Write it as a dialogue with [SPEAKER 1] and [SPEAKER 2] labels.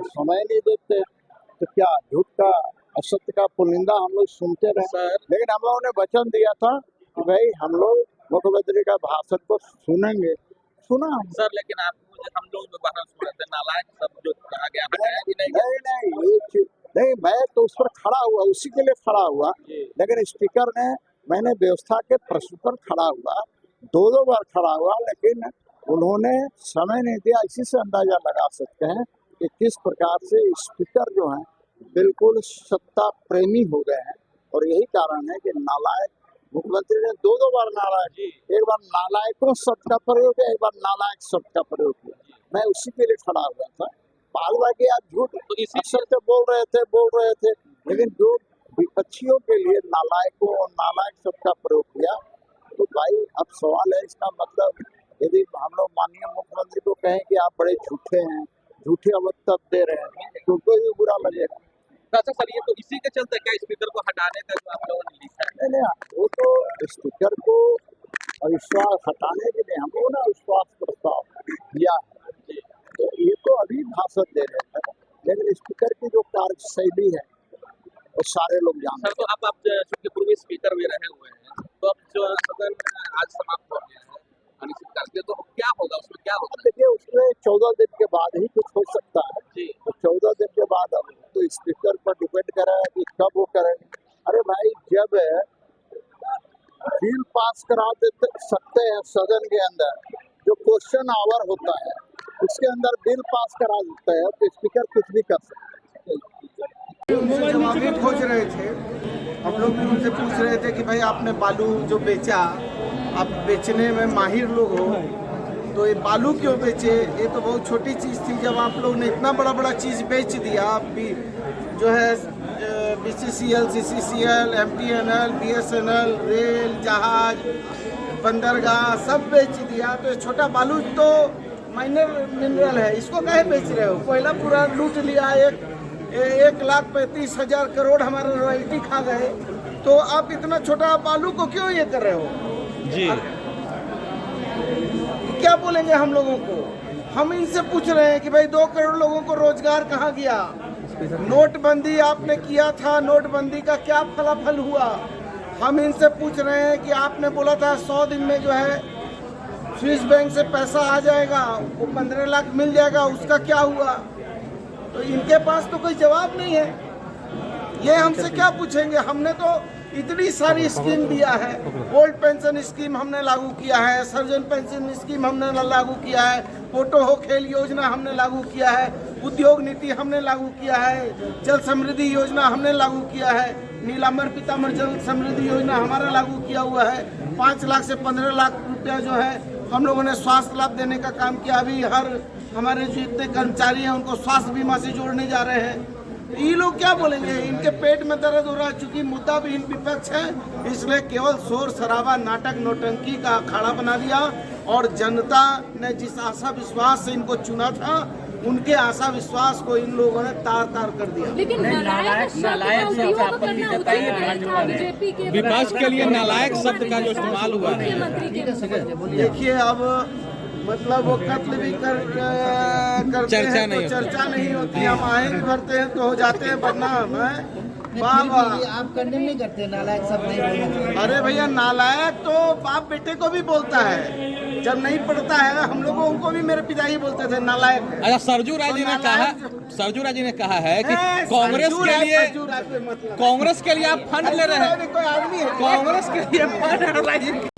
[SPEAKER 1] समय नहीं देते तो क्या झूठ का असत्य का पुलिंदा हम लोग सुनते रहे।
[SPEAKER 2] सर
[SPEAKER 1] लेकिन हम लोगों ने वचन दिया था कि भाई हम लोग मुख्यमंत्री का भाषण को सुनेंगे, सुना हम।
[SPEAKER 2] सर लेकिन आपको हम लोग जो बाहर सुन रहे थे नालायक शब्द जो कहा गया हटाया भी नहीं गया।
[SPEAKER 1] नहीं, ये चीज नहीं, मैं तो उस पर खड़ा हुआ, उसी के लिए खड़ा हुआ।
[SPEAKER 2] जी।
[SPEAKER 1] लेकिन स्पीकर ने, मैंने व्यवस्था के प्रश्न पर खड़ा हुआ, दो बार खड़ा हुआ, लेकिन उन्होंने समय नहीं दिया। इसी से अंदाजा लगा सकते हैं कि किस प्रकार से स्पीकर जो हैं बिल्कुल सत्ता प्रेमी हो गए हैं। और यही कारण है कि नालायक मुख्यमंत्री ने दो बार नालायक,
[SPEAKER 2] जी।
[SPEAKER 1] एक बार नालायकों शब्द का प्रयोग किया, एक बार नालायक शब्द का प्रयोग किया। मैं उसी के लिए खड़ा हुआ था। बाद बाकी आप झूठ
[SPEAKER 2] तो इसी
[SPEAKER 1] असत्य बोल रहे थे, लेकिन जो विपक्षियों के लिए नालायकों और नालायक शब्द का प्रयोग किया, तो भाई अब सवाल है इसका मतलब, यदि हम लोग माननीय मुख्यमंत्री को कहें कि आप बड़े झूठे हैं, झूठे वक्तव्य दे रहे हैं, तो उनको भी बुरा लगेगा।
[SPEAKER 2] अच्छा सर, ये तो इसी के चलते क्या स्पीकर को हटाने का जो आप लोगों ने लिखा है?
[SPEAKER 1] नहीं, वो तो स्पीकर को अविश्वास हटाने के लिए हम लोगों ने अविश्वास प्रस्ताव दिया है। तो ये तो अभी भाषण दे रहे हैं, लेकिन स्पीकर की जो कार्यशैली है वो सारे लोग जानते
[SPEAKER 2] सर तो आप चूंकि पूर्व स्पीकर भी रहे हुए हैं, तो अब जो सदन आज समाप्त हो गया है अनिश्चितकाल के, तो क्या होगा उसमें, क्या होगा?
[SPEAKER 1] हैं। देखिए, उसमें 14 दिन के बाद ही कुछ हो सकता है।
[SPEAKER 2] जी।
[SPEAKER 1] तो 14 दिन के बाद अब तो स्पीकर पर डिपेंड करे कि कब वो करेंगे। अरे भाई, जब बिल पास करा देते सकते हैं सदन के अंदर, जो क्वेश्चन आवर होता है उसके अंदर बिल पास करा देते हैं, तो स्पीकर कुछ भी कर सकते हैं।
[SPEAKER 3] उनसे जवाब खोज रहे थे, हम लोग भी उनसे पूछ रहे थे कि भाई आपने बालू जो बेचा, आप बेचने में माहिर लोग हो, तो ये बालू क्यों बेचे? ये तो बहुत छोटी चीज़ थी। जब आप लोग ने इतना बड़ा चीज़ बेच दिया, आप भी जो है BCCL, CCCL, MTNL, BSNL, rail, जहाज, बंदरगाह सब बेच दिया, तो ये छोटा बालू तो माइनर मिनरल है, इसको काहे बेच रहे हो? पहला पूरा लूट लिया, 1,35,000 करोड़ हमारा रॉयल्टी खा गए, तो आप इतना छोटा बालू को क्यों ये कर रहे हो?
[SPEAKER 2] जी।
[SPEAKER 3] क्या बोलेंगे हम लोगों को? हम इनसे पूछ रहे हैं कि भाई 2 करोड़ लोगों को रोजगार कहाँ गया? नोटबंदी आपने किया था, नोटबंदी का क्या फलाफल हुआ? हम इनसे पूछ रहे हैं कि आपने बोला था 100 दिन में जो है स्विस बैंक से पैसा आ जाएगा, वो 15 लाख मिल जाएगा, उसका क्या हुआ? तो इनके पास तो कोई जवाब नहीं है। ये हमसे क्या पूछेंगे? हमने तो इतनी सारी स्कीम दिया है, ओल्ड पेंशन स्कीम हमने लागू किया है, सर्जन पेंशन स्कीम हमने लागू किया है, पोटो हो खेल योजना हमने लागू किया है, उद्योग नीति हमने लागू किया है, जल समृद्धि योजना हमने लागू किया है, नीलांबर पीताम्बर जल समृद्धि योजना हमारा लागू किया हुआ है। 5 लाख से 15 लाख रुपया जो है हम लोगों ने स्वास्थ्य लाभ देने का काम किया। अभी हर हमारे जो इतने कर्मचारी हैं उनको स्वास्थ्य बीमा से जोड़ने जा रहे हैं। ये लोग क्या बोलेंगे? इनके पेट में दर्द हो रहा है, चूंकि मुद्दा भी इन विपक्ष है, इसलिए केवल शोर शराबा, नाटक, नौटंकी का अखाड़ा बना दिया। और जनता ने जिस आशा विश्वास से इनको चुना था, उनके आशा विश्वास को इन लोगों ने तार तार कर दिया।
[SPEAKER 4] लेकिन नालायक शब्द का आपत्ति जताइए।
[SPEAKER 2] विपक्ष के लिए नालायक शब्द का जो इस्तेमाल हुआ है,
[SPEAKER 3] देखिए, अब मतलब वो कत्ल भी करते हैं तो चर्चा नहीं होती, हम आयन भरते हैं तो हो जाते हैं बदनाम। बाबा
[SPEAKER 5] आप कंडेम नहीं करते नालायक सब नहीं?
[SPEAKER 3] अरे भैया, नालायक तो बाप बेटे को भी बोलता है, जब नहीं पढ़ता है। हम लोगों को भी मेरे पिता ही बोलते थे नालायक।
[SPEAKER 2] अच्छा, सरजू राय जी ने कहा है कि कांग्रेस के लिए आप फंड ले रहे हैं,
[SPEAKER 3] कोई आदमी है
[SPEAKER 2] कांग्रेस के लिए फंड